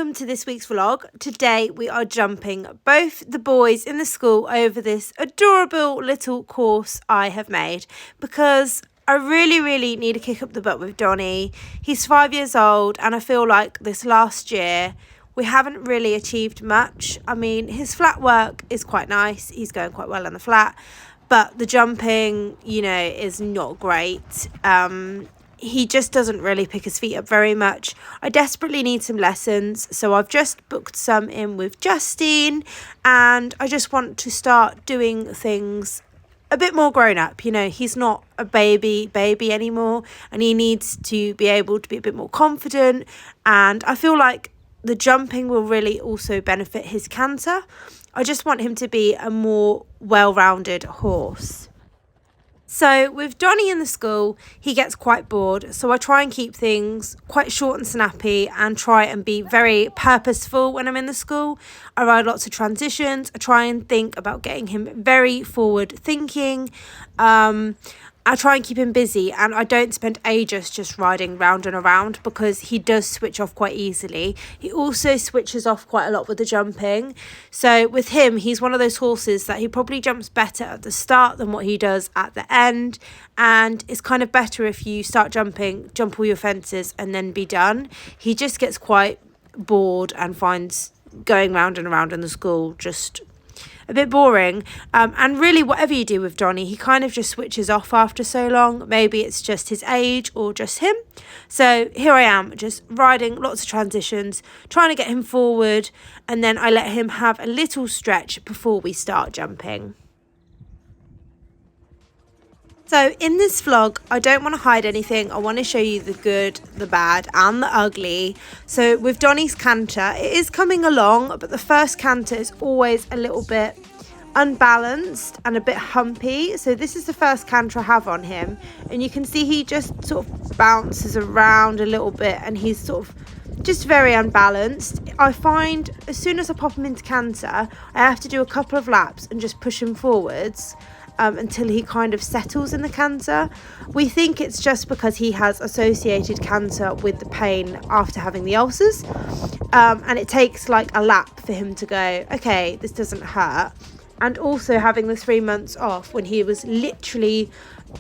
welcome to this week's vlog. Today we are jumping both the boys in the school over this adorable little course I have made because I really need to kick up the butt with Donnie. He's 5 years old and I feel like this last year we haven't really achieved much. I mean, his flat work is quite nice. He's going quite well on the flat, but the jumping, you know, is not great. He just doesn't really pick his feet up very much. I desperately need some lessons, so I've just booked some in with Justine, and I just want to start doing things a bit more grown up. You know, he's not a baby anymore, and he needs to be able to be a bit more confident, and I feel like the jumping will really also benefit his canter. I just want him to be a more well-rounded horse. So with Donnie in the school, he gets quite bored, so I try and keep things quite short and snappy and try and be very purposeful when I'm in the school. I ride lots of transitions. I try and think about getting him very forward thinking. I try and keep him busy, and I don't spend ages just riding round and around because he does switch off quite easily. He also switches off quite a lot with the jumping. So with him, he's one of those horses that he probably jumps better at the start than what he does at the end. And it's kind of better if you start jumping, jump all your fences and then be done. He just gets quite bored and finds going round and around in the school just a bit boring. And really, whatever you do with Donnie, he kind of just switches off after so long. Maybe it's just his age or just him. So here I am, just riding lots of transitions, trying to get him forward, and then I let him have a little stretch before we start jumping. So in this vlog, I don't want to hide anything. I want to show you the good, the bad and the ugly. So with Donnie's canter, it is coming along, but the first canter is always a little bit unbalanced and a bit humpy. So this is the first canter I have on him. And you can see he just sort of bounces around a little bit and he's sort of just very unbalanced. I find as soon as I pop him into canter, I have to do a couple of laps and just push him forwards. Until he kind of settles in the canter. We think it's just because he has associated canter with the pain after having the ulcers. And it takes like a lap for him to go, okay, this doesn't hurt. And also having the 3 months off when he was literally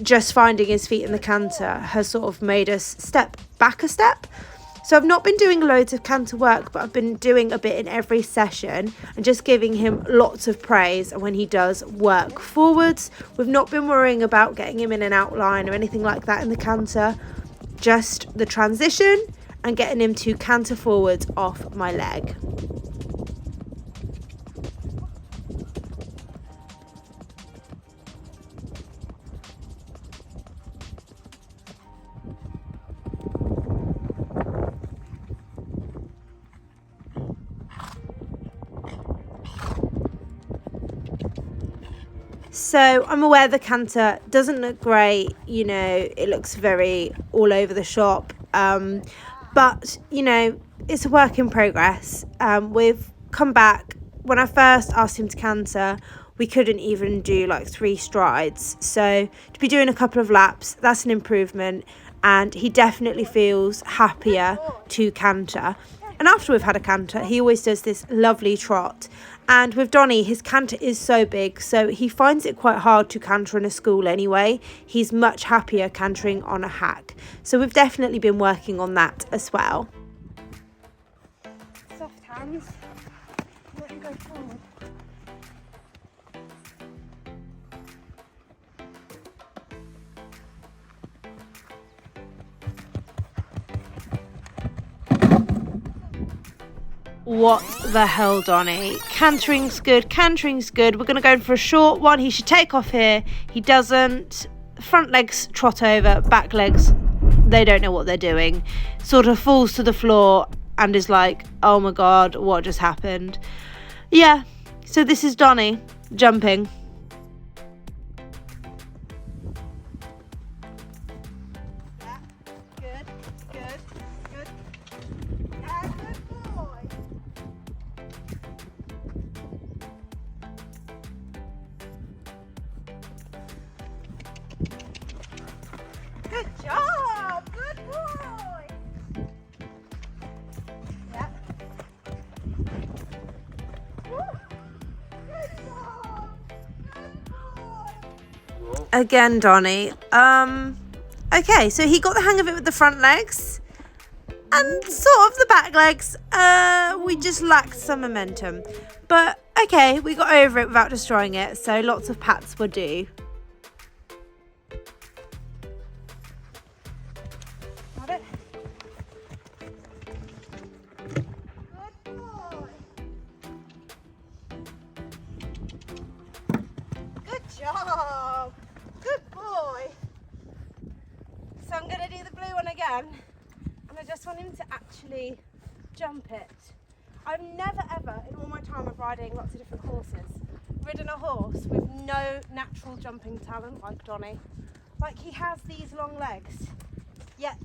just finding his feet in the canter has sort of made us step back a step. So I've not been doing loads of canter work, but I've been doing a bit in every session and just giving him lots of praise when he does work forwards. We've not been worrying about getting him in an outline or anything like that in the canter, just the transition and getting him to canter forwards off my leg. So I'm aware the canter doesn't look great, you know, it looks very all over the shop, but you know, it's a work in progress. We've come back. When I first asked him to canter, we couldn't even do like 3 strides, so to be doing a couple of laps, that's an improvement, and he definitely feels happier to canter. And after we've had a canter, he always does this lovely trot. And with Donnie, his canter is so big, so he finds it quite hard to canter in a school anyway. He's much happier cantering on a hack. So we've definitely been working on that as well. Soft hands. Let him go forward. What the hell, Donnie? Cantering's good. Cantering's good. We're going to go for a short one. He should take off here. He doesn't. Front legs trot over. Back legs, they don't know what they're doing. Sort of falls to the floor and is like, oh my God, what just happened? Yeah, so this is Donnie jumping. Good job! Good boy! Yep. again, Donnie. Okay, so he got the hang of it with the front legs. And sort of the back legs, we just lacked some momentum. But okay, we got over it without destroying it, so lots of pats were due. Got it? Good boy. Good job. Good boy. So I'm going to do the blue one again. I just want him to actually jump it. I've never ever, in all my time of riding lots of different horses, ridden a horse with no natural jumping talent like Donnie. Like, he has these long legs, yet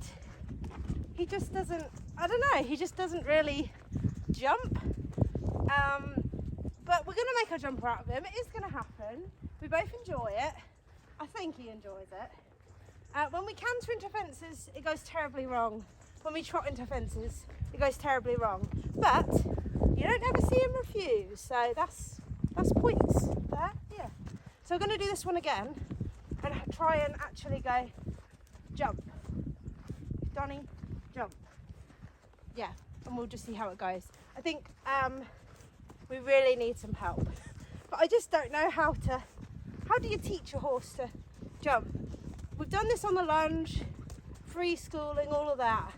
he just doesn't, I don't know, he just doesn't really jump. But we're going to make a jumper out of him. It is going to happen. We both enjoy it. I think he enjoys it. When we canter into fences, it goes terribly wrong. When we trot into fences, it goes terribly wrong. But you don't ever see him refuse, so that's points there. Yeah. So we're going to do this one again and try and actually go jump. Donnie, jump. Yeah, and we'll just see how it goes. I think we really need some help, but I just don't know how do you teach a horse to jump? We've done this on the lunge, free schooling, all of that,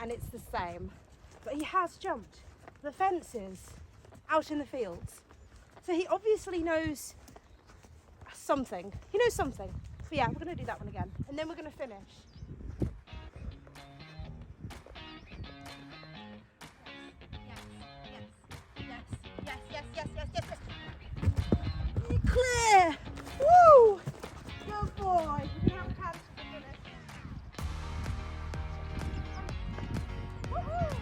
and it's the same. But he has jumped the fences out in the fields. So he obviously knows something. He knows something. But yeah, we're going to do that one again. And then we're going to finish. Yes. Clear! Woo! Good boy. You can have a canter for finish. Woohoo!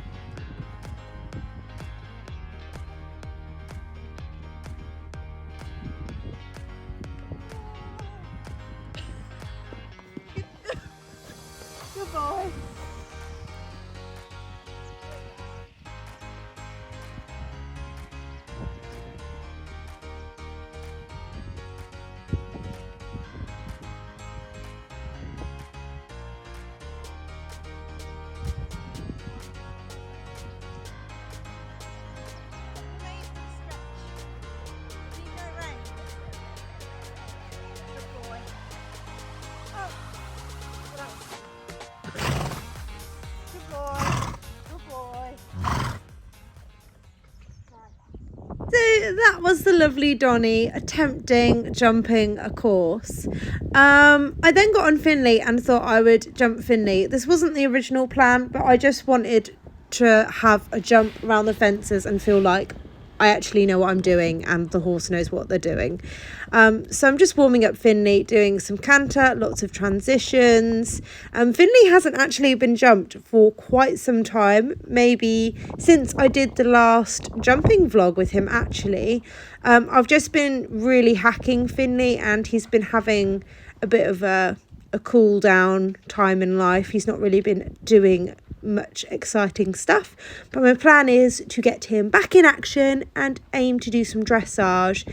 Good boy. So that was the lovely Donnie attempting jumping a course. I then got on Finley and thought I would jump Finley. This wasn't the original plan, but I just wanted to have a jump around the fences and feel like I actually know what I'm doing and the horse knows what they're doing. So I'm just warming up Finley, doing some canter, lots of transitions. Finley hasn't actually been jumped for quite some time, maybe since I did the last jumping vlog with him actually. I've just been really hacking Finley and he's been having a bit of a cool down time in life. He's not really been doing much exciting stuff, but my plan is to get him back in action and aim to do some dressage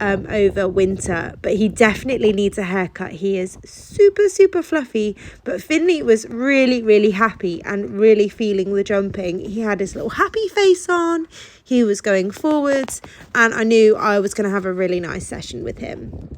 over winter. But he definitely needs a haircut. He is super fluffy, but Finley was really happy and really feeling the jumping. He had his little happy face on, he was going forwards, and I knew I was going to have a really nice session with him.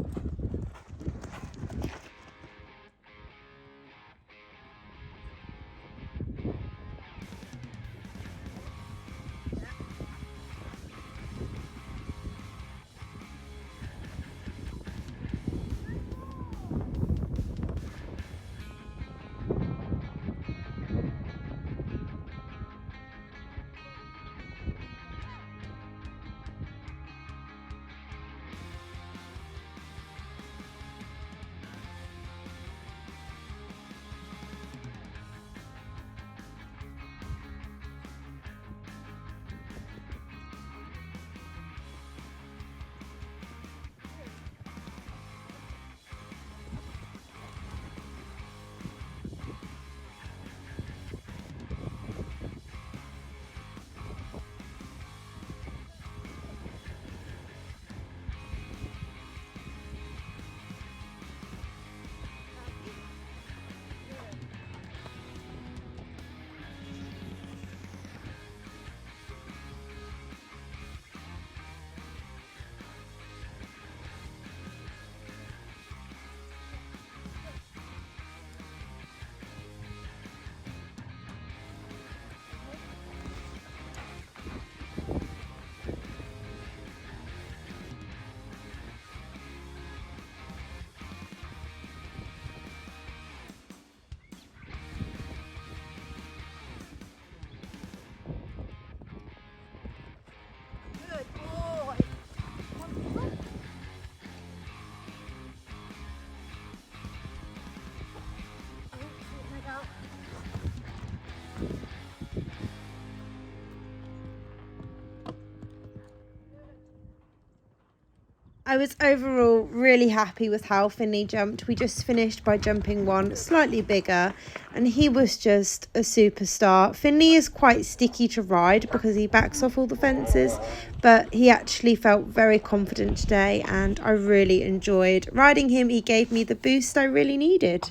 I was overall really happy with how Finley jumped. We just finished by jumping one slightly bigger and he was just a superstar. Finley is quite sticky to ride because he backs off all the fences, but he actually felt very confident today and I really enjoyed riding him. He gave me the boost I really needed.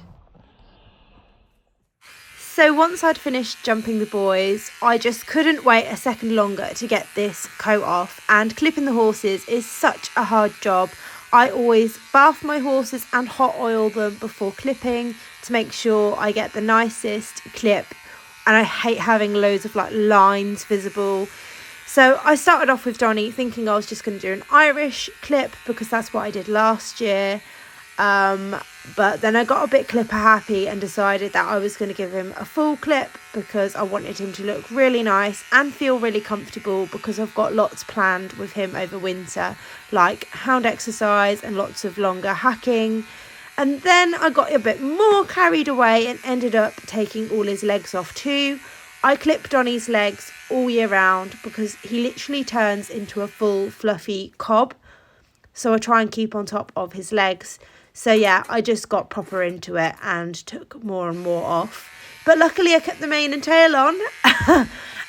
So once I'd finished jumping the boys, I just couldn't wait a second longer to get this coat off, and clipping the horses is such a hard job. I always bath my horses and hot oil them before clipping to make sure I get the nicest clip, and I hate having loads of lines visible. So I started off with Donnie thinking I was just going to do an Irish clip because that's what I did last year. But then I got a bit clipper happy and decided that I was going to give him a full clip because I wanted him to look really nice and feel really comfortable, because I've got lots planned with him over winter, like hound exercise and lots of longer hacking. And then I got a bit more carried away and ended up taking all his legs off too. I clip Donnie's legs all year round because he literally turns into a full fluffy cob, so I try and keep on top of his legs. So yeah, I just got proper into it and took more and more off. But luckily I kept the mane and tail on.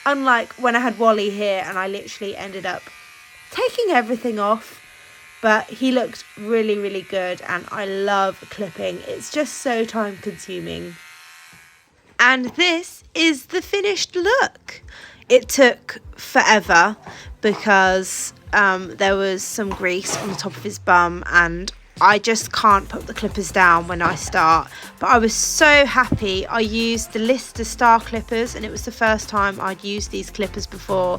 Unlike when I had Wally here and I literally ended up taking everything off. But he looked really, really good and I love clipping. It's just so time consuming. And this is the finished look. It took forever because there was some grease on the top of his bum and I just can't put the clippers down when I start. But I was so happy. I used the Lister Star clippers and it was the first time I'd used these clippers before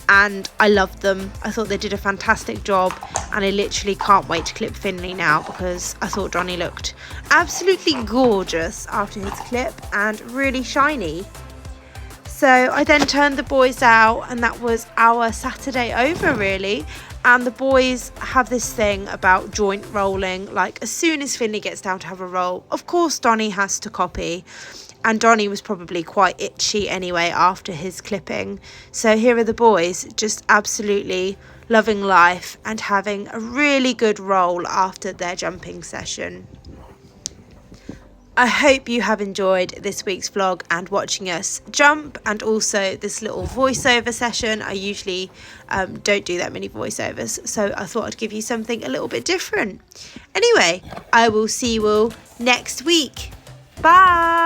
and I loved them. I thought they did a fantastic job and I literally can't wait to clip Finley now because I thought Donnie looked absolutely gorgeous after his clip and really shiny. So I then turned the boys out and that was our Saturday over really. And the boys have this thing about joint rolling. Like as soon as Finley gets down to have a roll, of course Donnie has to copy. And Donnie was probably quite itchy anyway after his clipping. So here are the boys just absolutely loving life and having a really good roll after their jumping session. I hope you have enjoyed this week's vlog and watching us jump, and also this little voiceover session. I usually don't do that many voiceovers, so I thought I'd give you something a little bit different. Anyway, I will see you all next week. Bye!